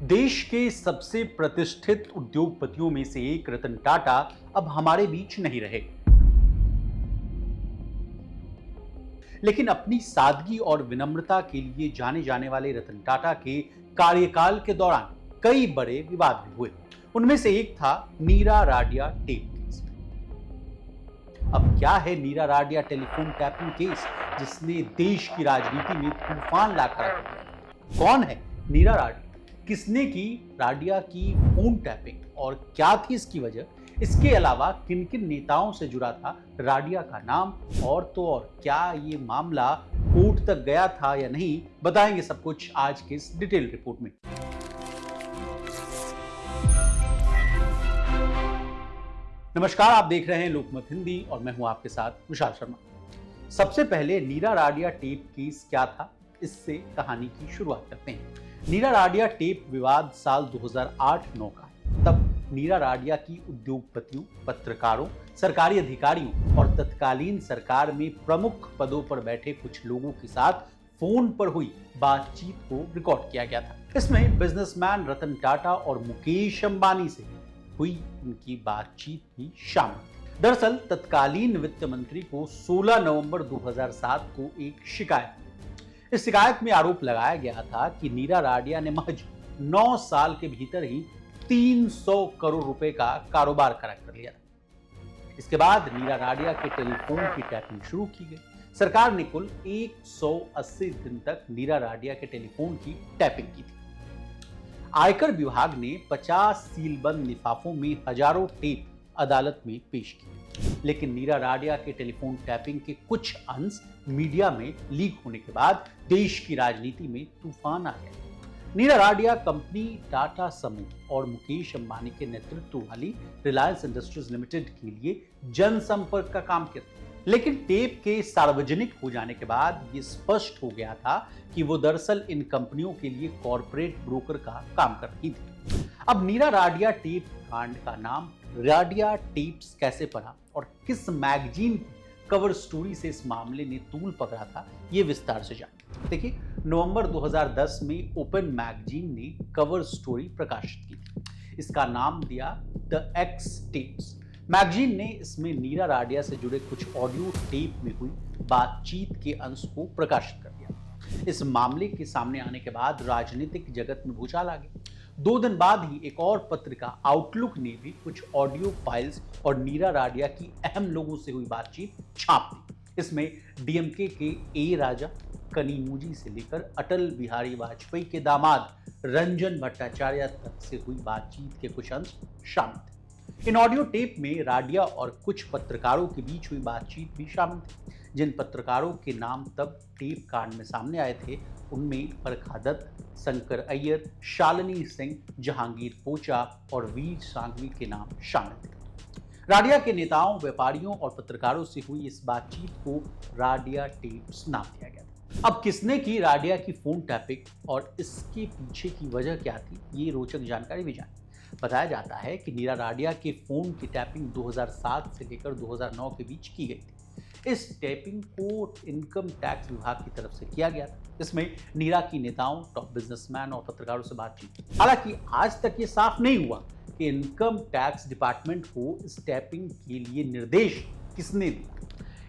देश के सबसे प्रतिष्ठित उद्योगपतियों में से एक रतन टाटा अब हमारे बीच नहीं रहे, लेकिन अपनी सादगी और विनम्रता के लिए जाने जाने वाले रतन टाटा के कार्यकाल के दौरान कई बड़े विवाद भी हुए। उनमें से एक था नीरा राडिया टेप केस। अब क्या है नीरा राडिया टेलीफोन टैपिंग केस, जिसने देश की राजनीति में तूफान लाकर रख दिया? कौन है नीरा राडिया? किसने की राडिया की फोन टैपिंग और क्या थी इसकी वजह? इसके अलावा किन किन नेताओं से जुड़ा था राडिया का नाम, और तो और क्या ये मामला कोर्ट तक गया था या नहीं, बताएंगे सब कुछ आज के इस डिटेल रिपोर्ट में। नमस्कार, आप देख रहे हैं लोकमत हिंदी और मैं हूं आपके साथ विशाल शर्मा। सबसे पहले नीरा राडिया टेप केस क्या था, इससे कहानी की शुरुआत करते हैं। नीरा राडिया टेप विवाद साल 2008-9 का है। तब नीरा राडिया की उद्योगपतियों, पत्रकारों, सरकारी अधिकारियों और तत्कालीन सरकार में प्रमुख पदों पर बैठे कुछ लोगों के साथ फोन पर हुई बातचीत को रिकॉर्ड किया गया था। इसमें बिजनेसमैन रतन टाटा और मुकेश अंबानी से हुई उनकी बातचीत भी शामिल। दरअसल तत्कालीन वित्त मंत्री को 16 नवंबर 2007 को एक शिकायत मिली। इस शिकायत में आरोप लगाया गया था कि नीरा राडिया ने महज 9 साल के भीतर ही 300 करोड़ रुपए का कारोबार खड़ा कर लिया था। इसके बाद नीरा राडिया के टेलीफोन की टैपिंग शुरू की गई। सरकार ने कुल 180 दिन तक नीरा राडिया के टेलीफोन की टैपिंग की थी। आयकर विभाग ने 50 सीलबंद लिफाफों में हजारों टेप अदालत में पेश किए, लेकिन नीरा राडिया के टेलीफोन टैपिंग के कुछ अंश मीडिया में लीक होने के बाद देश की राजनीति में तूफान आ गया। नीरा राडिया कंपनी टाटा समूह और मुकेश अंबानी के नेतृत्व वाली रिलायंस इंडस्ट्रीज लिमिटेड के लिए जनसंपर्क का काम किया, लेकिन टेप के सार्वजनिक हो जाने के बाद ये स्पष्ट हो गया था कि वो दरअसल इन कंपनियों के लिए कॉर्पोरेट ब्रोकर का काम कर रही थी। अब नीरा राडिया टेप कांड का नाम राडिया टेप्स कैसे पड़ा और किस मैगजीन की कवर स्टोरी से इस मामले ने तूल पकड़ा था, ये विस्तार से जानिए। देखिए, नवंबर 2010 में ओपन मैगजीन ने कवर स्टोरी प्रकाशित की थी। इसका नाम दिया द एक्स टेप्स। मैगजीन ने इसमें नीरा राडिया से जुड़े कुछ ऑडियो टेप में हुई बातचीत के अंश को प्रकाशित कर दिया। इस मामले के सामने आने के बाद राजनीतिक जगत में भूचाल आ गई। 2 दिन बाद ही एक और पत्रिका आउटलुक ने भी कुछ ऑडियो फाइल्स और नीरा राडिया की अहम लोगों से हुई बातचीत छाप दी। इसमें डीएमके के ए राजा कनिमोझी से लेकर अटल बिहारी वाजपेयी के दामाद रंजन भट्टाचार्य तक से हुई बातचीत के कुछ अंश शामिल थे। इन ऑडियो टेप में राडिया और कुछ पत्रकारों के बीच हुई बातचीत भी शामिल थी। जिन पत्रकारों के नाम तब टेप कांड में सामने आए थे, उनमें बरखा दत्त, शंकर अय्यर, शालिनी सिंह, जहांगीर पोचा और वीर सांघवी के नाम शामिल थे। राडिया के नेताओं, व्यापारियों और पत्रकारों से हुई इस बातचीत को राडिया टेप्स नाम दिया गया था। अब किसने की राडिया की फोन टैपिंग और इसके पीछे की वजह क्या थी, ये रोचक जानकारी भी जानी। बताया जाता है कि नीरा राडिया के फोन की टैपिंग 2007 से लेकर 2009 के बीच की गई थी। इस टैपिंग को इनकम टैक्स विभाग की तरफ से किया गया था। इसमें नीरा की नेताओं, टॉप बिजनेसमैन और पत्रकारों से बातचीत। हालांकि आज तक ये साफ नहीं हुआ कि इनकम टैक्स डिपार्टमेंट को इस टैपिंग के लिए निर्देश किसने दिया।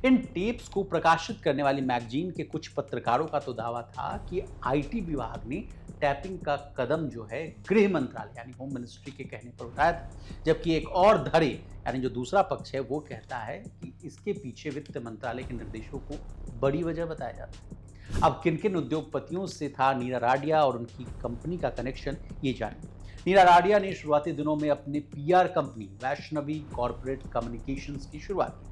इन टेप्स को प्रकाशित करने वाली मैगजीन के कुछ पत्रकारों का तो दावा था कि आईटी विभाग ने टैपिंग का कदम जो है गृह मंत्रालय यानी होम मिनिस्ट्री के कहने पर उठाया था, जबकि एक और धड़े यानी जो दूसरा पक्ष है वो कहता है कि इसके पीछे वित्त मंत्रालय के निर्देशों को बड़ी वजह बताया जाता है। अब किन किन उद्योगपतियों से था नीरा राडिया और उनकी कंपनी का कनेक्शन, ये जानिए। नीरा राडिया ने शुरुआती दिनों में अपने PR company Vaishnavi corporate communications की शुरुआत की।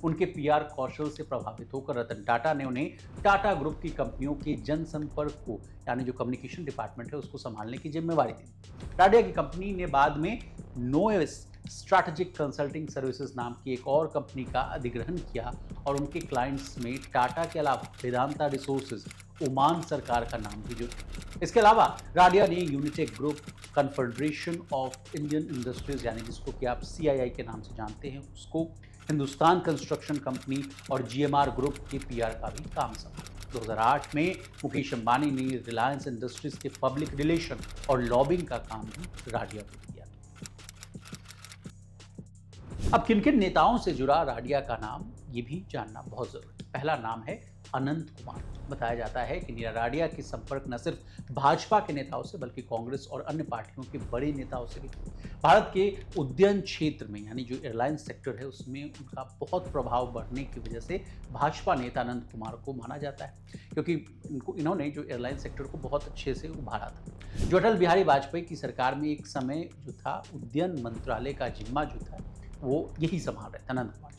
उनके पीआर कौशल से प्रभावित होकर रतन टाटा ने उन्हें टाटा ग्रुप की कंपनियों के जनसंपर्क को यानी जो कम्युनिकेशन डिपार्टमेंट है उसको संभालने की जिम्मेवारी दी। राडिया की कंपनी ने बाद में नोएस स्ट्रैटेजिक कंसल्टिंग सर्विसेज नाम की एक और कंपनी का अधिग्रहण किया और उनके क्लाइंट्स में टाटा के अलावा वेदांता रिसोर्सेज, ओमान सरकार का नाम भी जुड़ा। इसके अलावा राडिया ने Unitech group, confederation of Indian industries यानी जिसको कि आप सीआईआई के नाम से जानते हैं उसको, हिंदुस्तान कंस्ट्रक्शन कंपनी और जीएमआर ग्रुप के पीआर का भी काम संभाला। 2008 में मुकेश अंबानी ने रिलायंस इंडस्ट्रीज के पब्लिक रिलेशन और लॉबिंग का काम भी राडिया को किया। अब किन किन नेताओं से जुड़ा राडिया का नाम, ये भी जानना बहुत जरूरी है। पहला नाम है अनंत कुमार। बताया जाता है कि नीरा राडिया के संपर्क न सिर्फ भाजपा के नेताओं से बल्कि कांग्रेस और अन्य पार्टियों के बड़े नेताओं से भी। भारत के उड्डयन क्षेत्र में यानी जो एयरलाइंस सेक्टर है उसमें उनका बहुत प्रभाव बढ़ने की वजह से भाजपा नेता अनंत कुमार को माना जाता है, क्योंकि इन्होंने जो एयरलाइन सेक्टर को बहुत अच्छे से उभारा था। जो अटल बिहारी वाजपेयी की सरकार में एक समय जो था उड्डयन मंत्रालय का जिम्मा जो था वो यही संभाल रहे थे अनंत कुमार।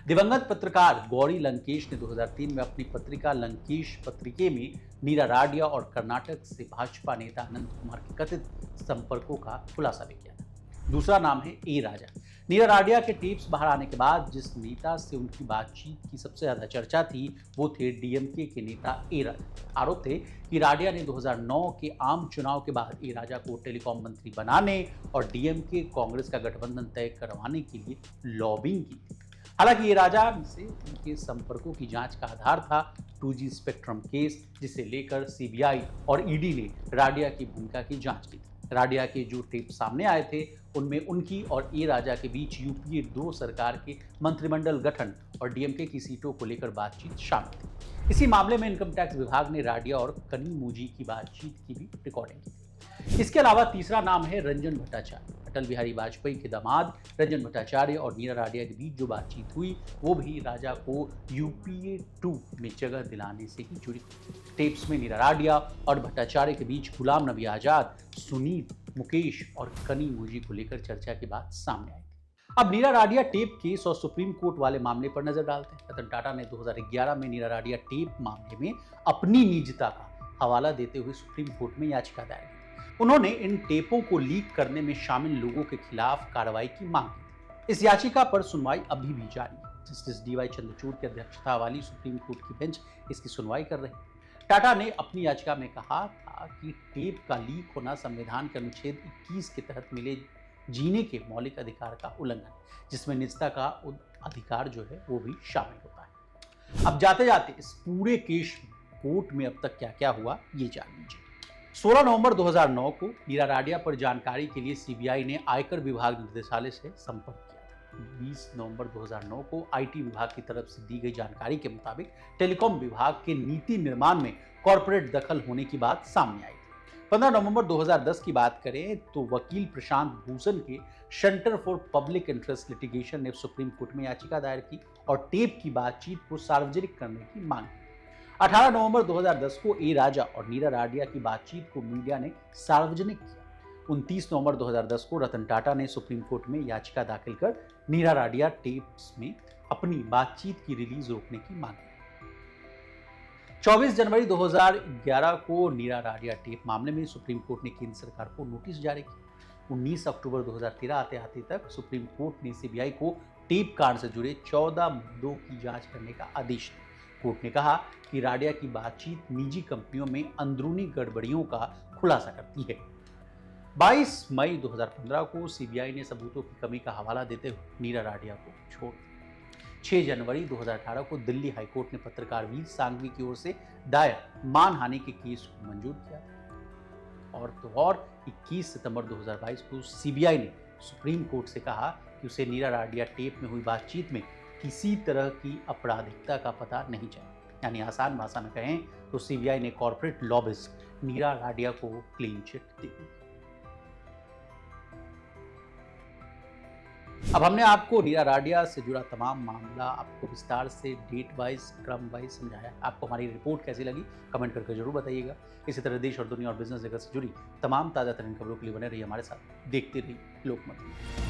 दिवंगत पत्रकार गौरी लंकेश ने 2003 में अपनी पत्रिका लंकेश पत्रिके में नीरा राडिया और कर्नाटक से भाजपा नेता अनंत कुमार के कथित संपर्कों का खुलासा भी किया था। दूसरा नाम है ए राजा। नीरा राडिया के टेप्स बाहर आने के बाद जिस नेता से उनकी बातचीत की सबसे ज्यादा चर्चा थी वो थे डीएमके के नेता ए राजा। आरोप थे कि राडिया ने 2009 के आम चुनाव के बाद ए राजा को टेलीकॉम मंत्री बनाने और डीएमके कांग्रेस का गठबंधन तय करवाने के लिए लॉबिंग की। हालांकि ये राजा से उनके संपर्कों की जांच का आधार था 2G स्पेक्ट्रम केस, जिसे लेकर सीबीआई और ईडी ने राडिया की भूमिका की जांच की थी। राडिया के जो टेप सामने आए थे उनमें उनकी और ए राजा के बीच यूपीए 2 सरकार के मंत्रिमंडल गठन और डीएमके की सीटों को लेकर बातचीत शामिल थी। इसी मामले में इनकम टैक्स विभाग ने राडिया और कनिमोझी की बातचीत की भी रिकॉर्डिंग की थी। इसके अलावा तीसरा नाम है रंजन भट्टाचार्य। अटल बिहारी वाजपेयी के दामाद रंजन भट्टाचार्य और नीरा राडिया के बीच जो बातचीत हुई वो भी राजा को यूपीए 2 में जगह दिलाने से ही जुड़ी। टेप्स में नीरा राडिया और भट्टाचार्य के बीच गुलाम नबी आजाद, सुनीत, मुकेश और कनिमोझी को लेकर चर्चा की बात सामने आई थी। अब नीरा राडिया टेप केस और सुप्रीम कोर्ट वाले मामले पर नजर डालते हैं। रतन टाटा ने 2011 में नीरा राडिया टेप मामले में अपनी निजता का हवाला देते हुए सुप्रीम कोर्ट में याचिका दायर की। उन्होंने इन टेपों को लीक करने में शामिल लोगों के खिलाफ कार्रवाई की मांग की। इस याचिका पर सुनवाई अभी भी जारी है। जस्टिस डीवाई चंद्रचूड़ की अध्यक्षता वाली सुप्रीम कोर्ट की बेंच इसकी सुनवाई कर रही है। टाटा ने अपनी याचिका में कहा था कि टेप का लीक होना संविधान के अनुच्छेद 21 के तहत मिले जीने के मौलिक अधिकार का उल्लंघन, जिसमें निजता का अधिकार जो है वो भी शामिल होता है। अब जाते जाते इस पूरे केस कोर्ट में अब तक क्या क्या हुआ ये जान लीजिए। 16 नवंबर 2009 को नीरा राडिया पर जानकारी के लिए सीबीआई ने आयकर विभाग निदेशालय से संपर्क किया था। 20 नवंबर 2009 को आईटी विभाग की तरफ से दी गई जानकारी के मुताबिक टेलीकॉम विभाग के नीति निर्माण में कॉर्पोरेट दखल होने की बात सामने आई थी। 15 नवंबर 2010 की बात करें तो वकील प्रशांत भूषण के centre for public interest litigation ने सुप्रीम कोर्ट में याचिका दायर की और टेप की बातचीत को सार्वजनिक करने की मांग की। 18 नवंबर 2010 को ए राजा और नीरा राडिया की बातचीत को मीडिया ने सार्वजनिक किया। 29 नवंबर 2010 को रतन टाटा ने सुप्रीम कोर्ट में याचिका दाखिल कर नीरा राडिया टेप्स में अपनी बातचीत की रिलीज रोकने की मांग की। 24 जनवरी 2011 को नीरा राडिया टेप मामले में सुप्रीम कोर्ट ने केंद्र सरकार को नोटिस जारी किया। 19 अक्टूबर 2013 आते आते तक सुप्रीम कोर्ट ने सीबीआई को टेप कांड से जुड़े 14 मुद्दों की जांच करने का आदेश दिया। कोर्ट ने कहा कि राडिया की बातचीत निजी कंपनियों में अंदरूनी गड़बड़ियों का खुलासा करती है। 22 मई 2015 को सीबीआई ने सबूतों की कमी का हवाला देते हुए नीरा राडिया को छोड़ दिया। 6 जनवरी 2018 को दिल्ली हाईकोर्ट ने पत्रकार वीर सांघवी की ओर से दायर मानहानि के केस को मंजूर किया। और 21 सितंबर 2022 को सीबीआई ने सुप्रीम कोर्ट से कहा कि उसे नीरा राडिया टेप में हुई बातचीत में किसी तरह की आपराधिकता का पता नहीं चला। यानी आसान भाषा में कहें तो सीबीआई ने कॉर्पोरेट लॉबिस्ट नीरा राडिया को क्लीन चिट दी। अब हमने आपको नीरा राडिया से जुड़ा तमाम मामला आपको विस्तार से डेट वाइज क्रम वाइज समझाया। आपको हमारी रिपोर्ट कैसी लगी कमेंट करके जरूर बताइएगा। इसी तरह देश और दुनिया और बिजनेस जगत से जुड़ी तमाम ताजा तरीन खबरों के लिए बने रहिए हमारे साथ। देखते रहिए लोकमत।